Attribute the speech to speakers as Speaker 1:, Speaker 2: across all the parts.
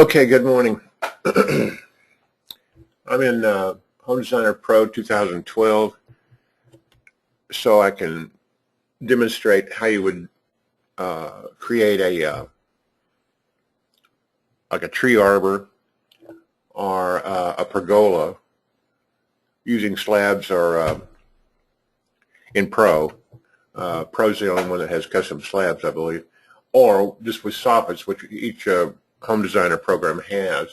Speaker 1: Okay, good morning. I'm in Home Designer Pro 2012, so I can demonstrate how you would create like a tree arbor or a pergola using slabs or in Pro. Pro's the only one that has custom slabs, I believe, or just with soffits, which each Home Designer program has.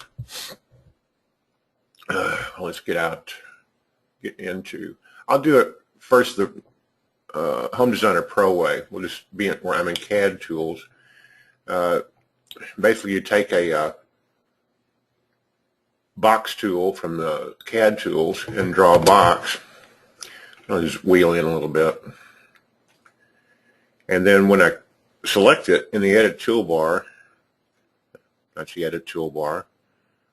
Speaker 1: Let's get into. I'll do it first the Home Designer Pro way. We'll just be where I'm in CAD tools. Basically, you take a box tool from the CAD tools and draw a box. I'll just wheel in a little bit. And then when I select it in the Edit toolbar, that's the Edit toolbar,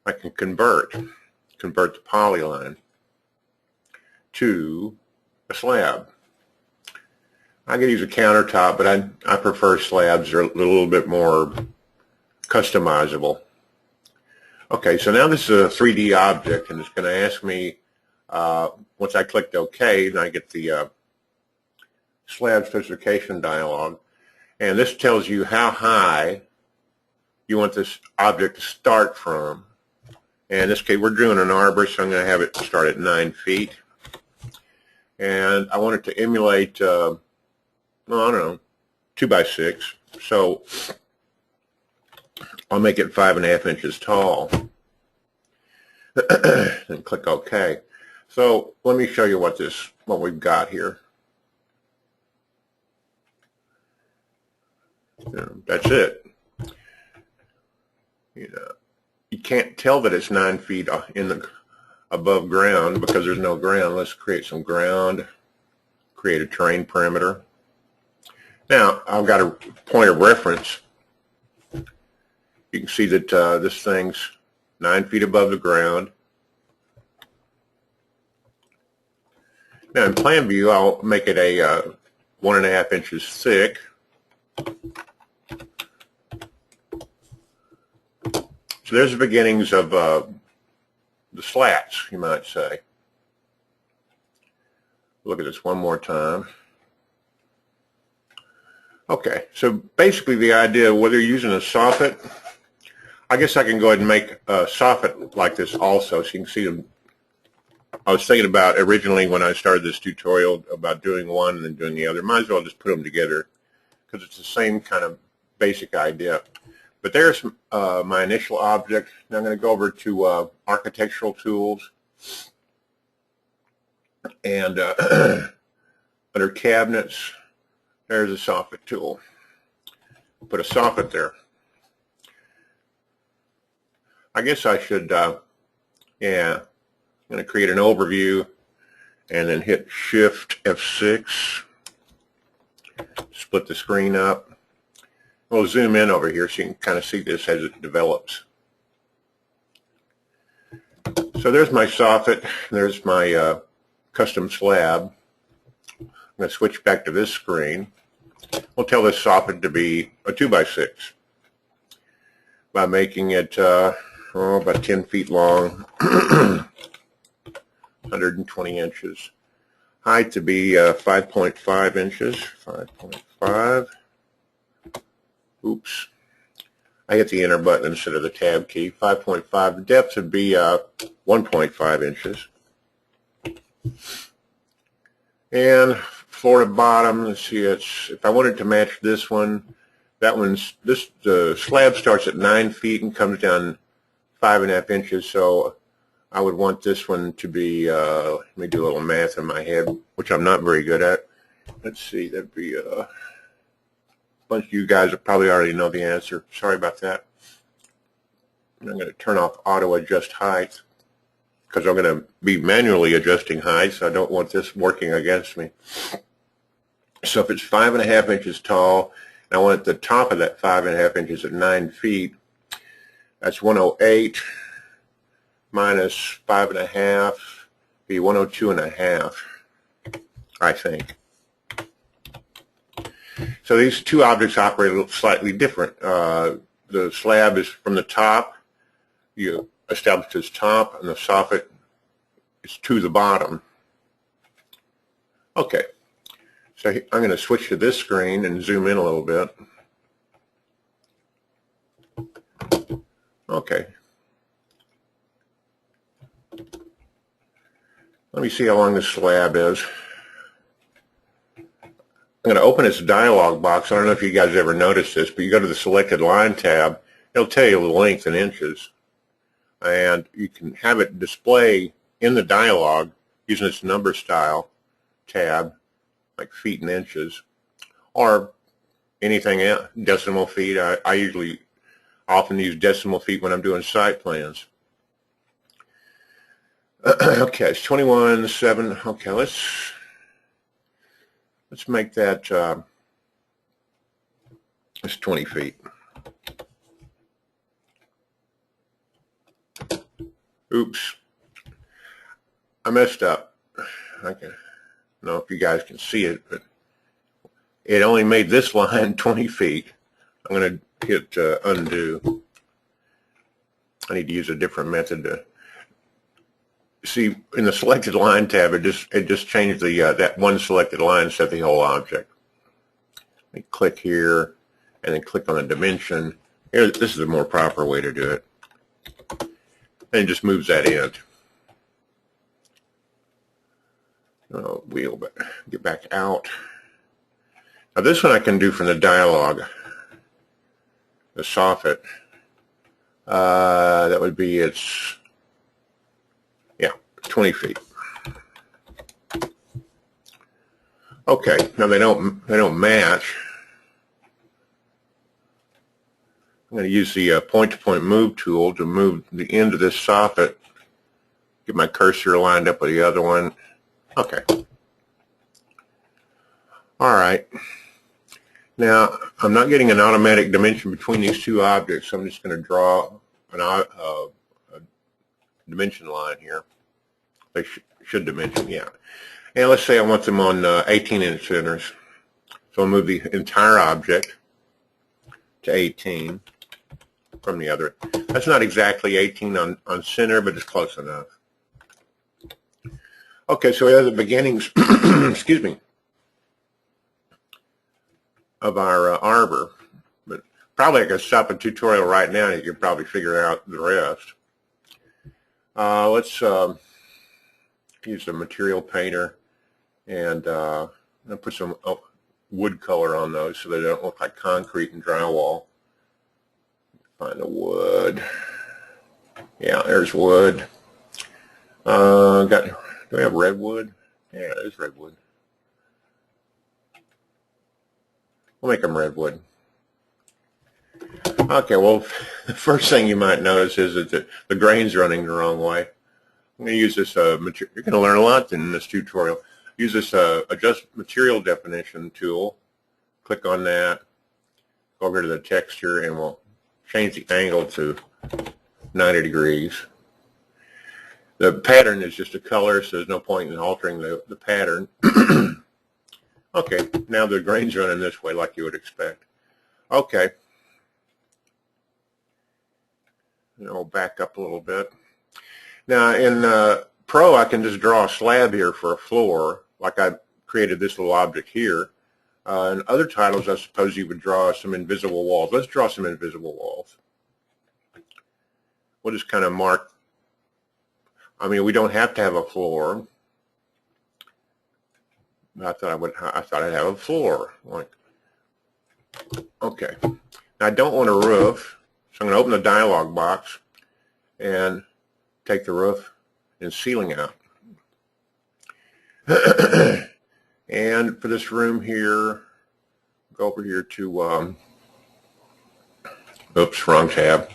Speaker 1: I can convert the polyline to a slab. I could use a countertop, but I prefer slabs. They're a little bit more customizable. Okay, so now this is a 3D object, and it's going to ask me, once I clicked OK, and I get the slab specification dialog, and this tells you how high you want this object to start from. And in this case, we're doing an arbor, so I'm going to have it start at 9 feet. And I want it to emulate, I don't know, 2 by 6. So I'll make it 5.5 inches tall. And click OK. So let me show you what we've got here. That's it. You can't tell that it's 9 feet above ground because there's no ground. Let's create some ground, create a terrain perimeter. Now, I've got a point of reference. You can see that this thing's 9 feet above the ground. Now, in plan view, I'll make it a 1.5 inches thick. So there's the beginnings of the slats, you might say. Look at this one more time. Okay, so basically the idea, whether you're using a soffit, I guess I can go ahead and make a soffit like this also, so you can see them. I was thinking about originally when I started this tutorial about doing one and then doing the other. Might as well just put them together because it's the same kind of basic idea. But there's my initial object. Now I'm going to go over to architectural tools, and under cabinets, there's a soffit tool. Put a soffit there. I guess I should, yeah, I'm going to create an overview and then hit Shift F6, split the screen up. We'll zoom in over here so you can kind of see this as it develops. So there's my soffit. There's my custom slab. I'm going to switch back to this screen. We'll tell this soffit to be a 2 by 6 by making it about 10 feet long, 120 inches. Height to be 5.5 inches, 5.5. Oops, I hit the enter button instead of the tab key. 5.5. The depth would be 1.5 inches. And floor to bottom, let's see, if I wanted to match this one, the slab starts at 9 feet and comes down 5.5 inches, so I would want this one to be, let me do a little math in my head, which I'm not very good at. Let's see, that'd be a bunch of you guys will probably already know the answer. Sorry about that. I'm going to turn off auto adjust height because I'm going to be manually adjusting height, so I don't want this working against me. So if it's 5.5 inches tall, and I want at the top of that 5.5 inches at 9 feet, that's 108 minus 5.5 be 102.5, I think. So these two objects operate a little slightly different. The slab is from the top, you establish this top, and the soffit is to the bottom. Okay, so I'm going to switch to this screen and zoom in a little bit. Okay. Let me see how long this slab is. I'm going to open this dialog box. I don't know if you guys ever noticed this, but you go to the selected line tab, it'll tell you the length in inches. And you can have it display in the dialog using this number style tab, like feet and inches, or anything else, decimal feet. I usually often use decimal feet when I'm doing site plans. Okay, it's 21.7. Okay, let's make that it's 20 feet. Oops, I messed up. I don't know if you guys can see it, but it only made this line 20 feet. I'm going to hit undo. I need to use a different method to see. In the selected line tab, it just changed the that one selected line, set the whole object. Let me click here and then click on the dimension. Here, this is a more proper way to do it. And it just moves that in. Wheel, but get back out. Now this one I can do from the dialog. The soffit. That would be 20 feet. Okay, now they don't match. I'm going to use the point-to-point move tool to move the end of this soffit. Get my cursor lined up with the other one. Okay. All right. Now I'm not getting an automatic dimension between these two objects, so I'm just going to draw a dimension line here. They should dimension, yeah. And let's say I want them on 18-inch centers. So I'll move the entire object to 18 from the other. That's not exactly 18 on center, but it's close enough. Okay, so we have the beginnings, excuse me, of our arbor. But probably I could stop a tutorial right now and you could probably figure out the rest. Let's use the material painter and I'll put some wood color on those so they don't look like concrete and drywall. Find the wood. Yeah, there's wood. Do we have redwood? Yeah, there's redwood. We'll make them redwood. Okay, well, the first thing you might notice is that the grain's running the wrong way. I'm going to use this material. You're going to learn a lot in this tutorial. Use this adjust material definition tool. Click on that. Go over to the texture, and we'll change the angle to 90 degrees. The pattern is just a color, so there's no point in altering the pattern. Okay, now the grain's running this way like you would expect. Okay. And I'll back up a little bit. Now in Pro, I can just draw a slab here for a floor, like I created this little object here. In other titles, I suppose you would draw some invisible walls. Let's draw some invisible walls. We'll just kind of mark. I mean, we don't have to have a floor. I thought I'd have a floor. Like, okay. Now I don't want a roof, so I'm going to open the dialog box and take the roof and ceiling out. And for this room here, go over here to, oops, wrong tab.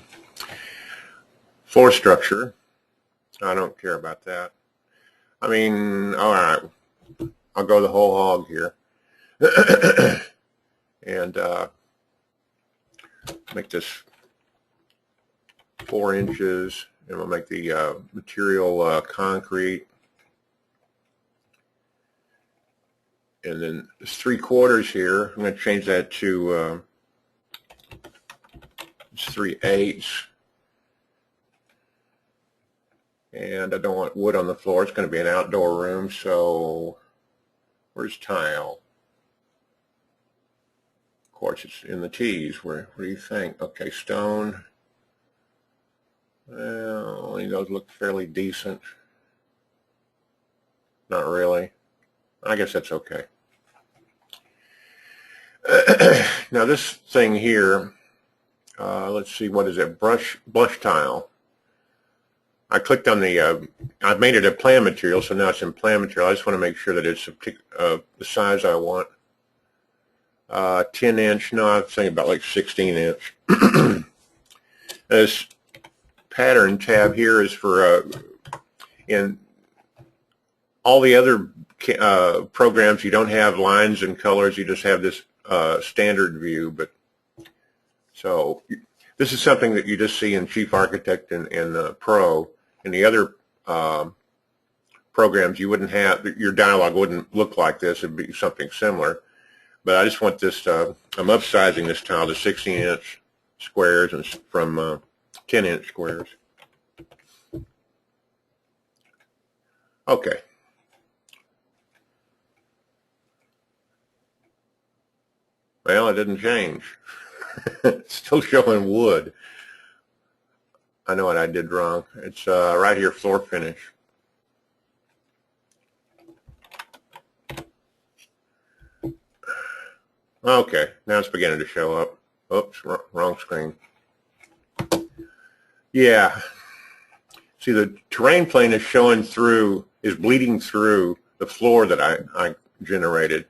Speaker 1: Floor structure. I don't care about that. I mean, all right, I'll go the whole hog here. And make this 4 inches, and we'll make the material concrete. And then it's 3/4 here. I'm going to change that to it's 3/8. And I don't want wood on the floor. It's going to be an outdoor room, so where's tile? Of course, it's in the T's. What do you think? Okay, stone. Well, those look fairly decent. Not really. I guess that's okay. Now this thing here, let's see, what is it? Blush tile. I clicked on the, I've made it a plan material, so now it's in plan material. I just want to make sure that it's the size I want. 10 inch, no, I'm thinking about like 16 inch. This pattern tab here is for, in all the other programs, you don't have lines and colors, you just have this standard view. But so this is something that you just see in Chief Architect and Pro. In the other programs, you wouldn't have, your dialog wouldn't look like this. It'd be something similar. But I just want this, I'm upsizing this tile to 16-inch squares and from 10-inch squares. Okay. Well, it didn't change. It's still showing wood. I know what I did wrong. It's right here, floor finish. Okay, now it's beginning to show up. Oops, wrong screen. Yeah. See, the terrain plane is showing through, is bleeding through the floor that I generated.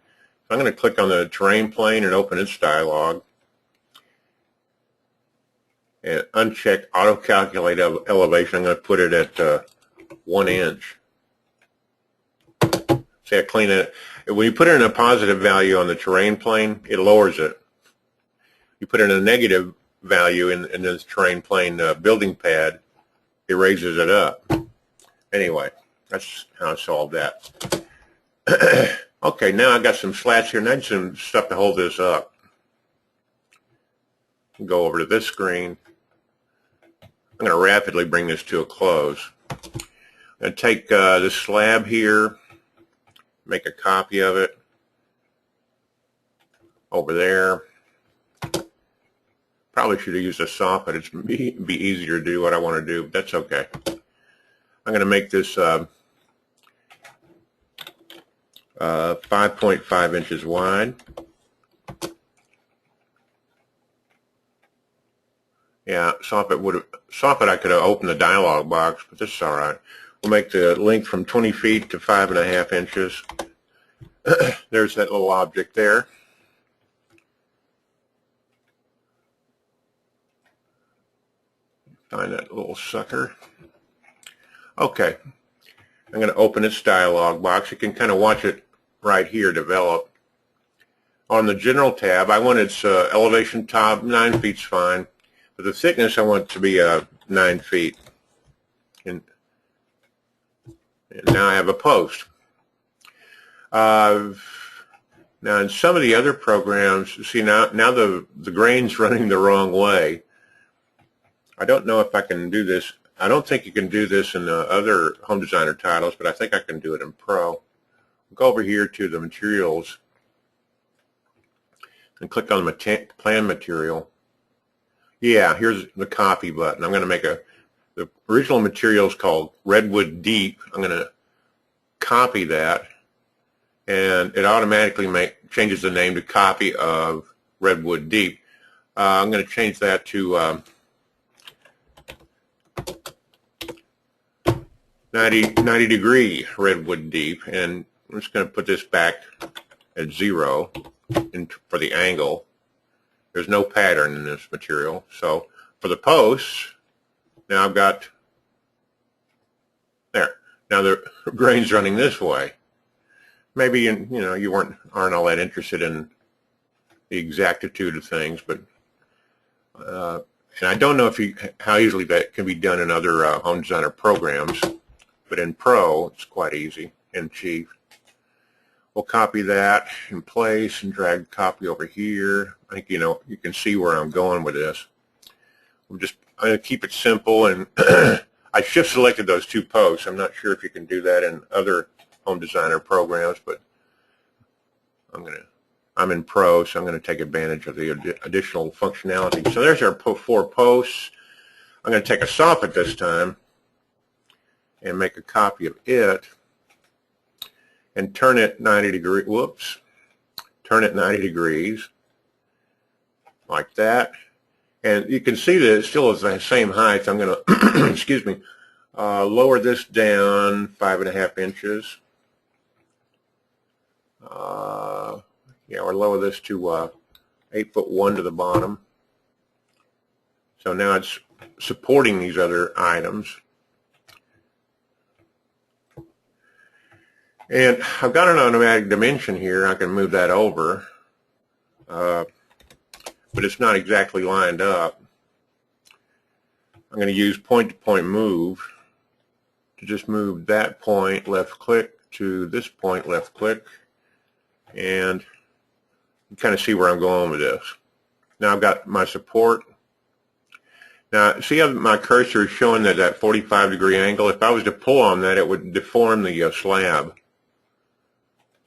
Speaker 1: I'm going to click on the terrain plane and open its dialog. And uncheck auto calculate elevation. I'm going to put it at 1 inch. See, I clean it. When you put it in a positive value on the terrain plane, it lowers it. You put it in a negative value in this terrain plane building pad, it raises it up. Anyway, that's how I solved that. Okay, now I've got some slats here, and I need some stuff to hold this up. Go over to this screen. I'm going to rapidly bring this to a close. I'm going to take this slab here, make a copy of it over there. Probably should have used a soffit. It'd be easier to do what I want to do, but that's okay. I'm going to make this 5.5 inches wide. Yeah, soffit I could have opened the dialog box, but this is all right. We'll make the length from 20 feet to 5.5 inches. There's that little object there. Find that little sucker. Okay, I'm going to open its dialog box. You can kind of watch it right here develop. On the General tab, I want its elevation top, 9 feet's fine. But the thickness, I want it to be 9 feet. And now I have a post. Now in some of the other programs, see now the grain's running the wrong way. I don't know if I can do this. I don't think you can do this in the other Home Designer titles, but I think I can do it in Pro. Go over here to the materials and click on the plan material. Yeah, here's the copy button. I'm going to make the original material is called Redwood Deep. I'm going to copy that, and it automatically changes the name to copy of Redwood Deep. I'm going to change that to 90 degree Redwood Deep, and I'm just going to put this back at 0 for the angle. There's no pattern in this material. So for the posts, now I've got there. Now the grain's running this way. Maybe you aren't all that interested in the exactitude of things, but and I don't know how easily that can be done in other Home Designer programs, but in Pro it's quite easy, and Chief. We'll copy that in place and drag the copy over here. I think you can see where I'm going with this. I'm going to keep it simple, and I shift selected those two posts. I'm not sure if you can do that in other home designer programs, but I'm in Pro, so I'm going to take advantage of the additional functionality. So there's our 4 posts. I'm going to take a soffit this time and make a copy of it and turn it 90 degrees. Whoops. Turn it 90 degrees like that. And you can see that it still is the same height. I'm going to, excuse me, lower this down 5.5 inches. Yeah, or lower this to 8'1" to the bottom. So now it's supporting these other items. And I've got an automatic dimension here. I can move that over, but it's not exactly lined up. I'm going to use point-to-point move to just move that point, left click, to this point, left click, and you kind of see where I'm going with this. Now I've got my support. Now see how my cursor is showing that 45-degree angle? If I was to pull on that, it would deform the slab.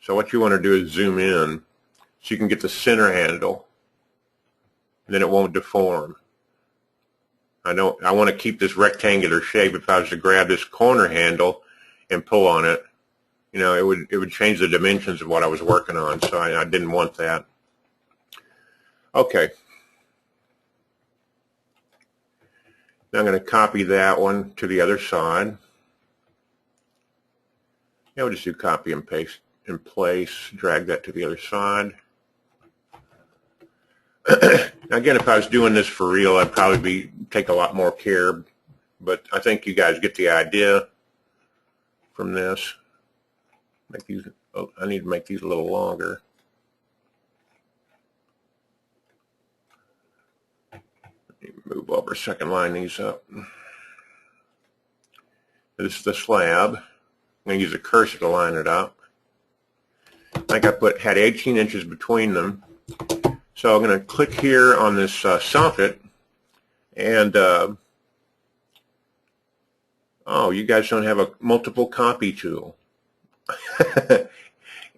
Speaker 1: So what you want to do is zoom in so you can get the center handle, and then it won't deform. I want to keep this rectangular shape. If I was to grab this corner handle and pull on it, you know, it would change the dimensions of what I was working on, so I didn't want that. Okay. Now I'm going to copy that one to the other side. Yeah, we'll just do copy and paste in place, drag that to the other side. Now again, if I was doing this for real, I'd probably take a lot more care, but I think you guys get the idea from this. Make these, oh, I need to make these a little longer. Move over so I can line these up. This is the slab. I'm going to use a cursor to line it up. I think I had 18 inches between them. So I'm going to click here on this soffit, and oh, you guys don't have a multiple copy tool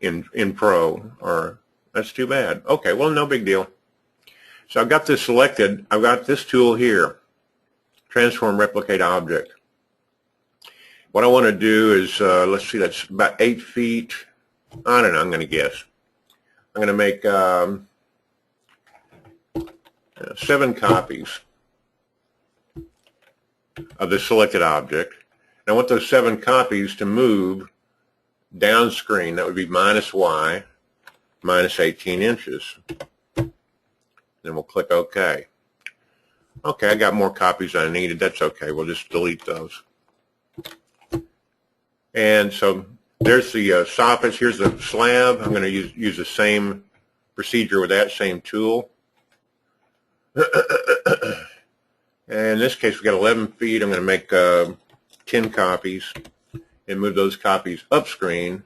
Speaker 1: in Pro, or that's too bad. Okay, well, no big deal. So I've got this selected. I've got this tool here, transform replicate object. What I want to do is, let's see, that's about 8 feet. I don't know, I'm going to guess. I'm going to make 7 copies of the selected object. And I want those 7 copies to move down screen. That would be -y, minus 18 inches. Then we'll click OK. Okay, I got more copies than I needed. That's okay. We'll just delete those. And so there's the soffits. Here's the slab. I'm going to use the same procedure with that same tool. And in this case, we've got 11 feet. I'm going to make 10 copies and move those copies up screen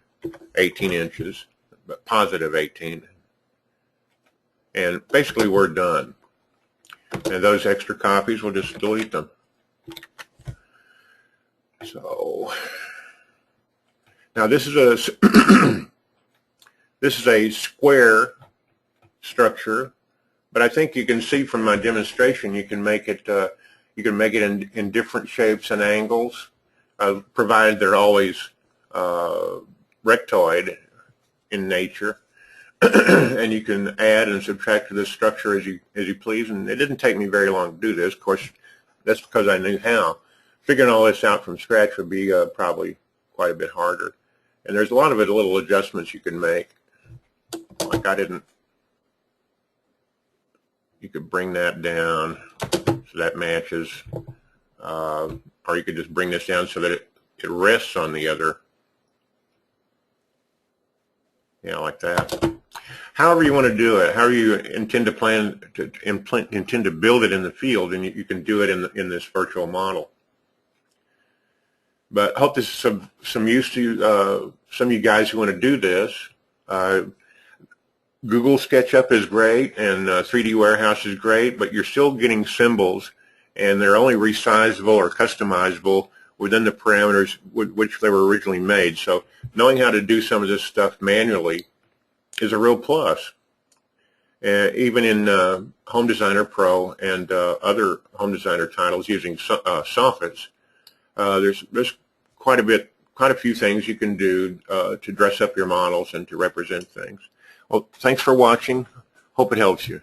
Speaker 1: 18 inches, but positive 18. And basically, we're done. And those extra copies, we'll just delete them. So now this is a square structure, but I think you can see from my demonstration you can make it in different shapes and angles, provided they're always rectoid in nature. And you can add and subtract to this structure as you please. And it didn't take me very long to do this. Of course, that's because I knew how. Figuring all this out from scratch would be probably quite a bit harder. And there's a lot of little adjustments you can make. Like you could bring that down so that matches, or you could just bring this down so that it rests on the other. Yeah, like that. However you want to do it, however you intend to build it in the field, and you can do it in this virtual model. But I hope this is some use to some of you guys who want to do this. Google SketchUp is great, and 3D Warehouse is great, but you're still getting symbols and they're only resizable or customizable within the parameters with which they were originally made. So knowing how to do some of this stuff manually is a real plus. Even in Home Designer Pro and other home designer titles using soffits, there's quite a few things you can do to dress up your models and to represent things. Well, thanks for watching. Hope it helps you.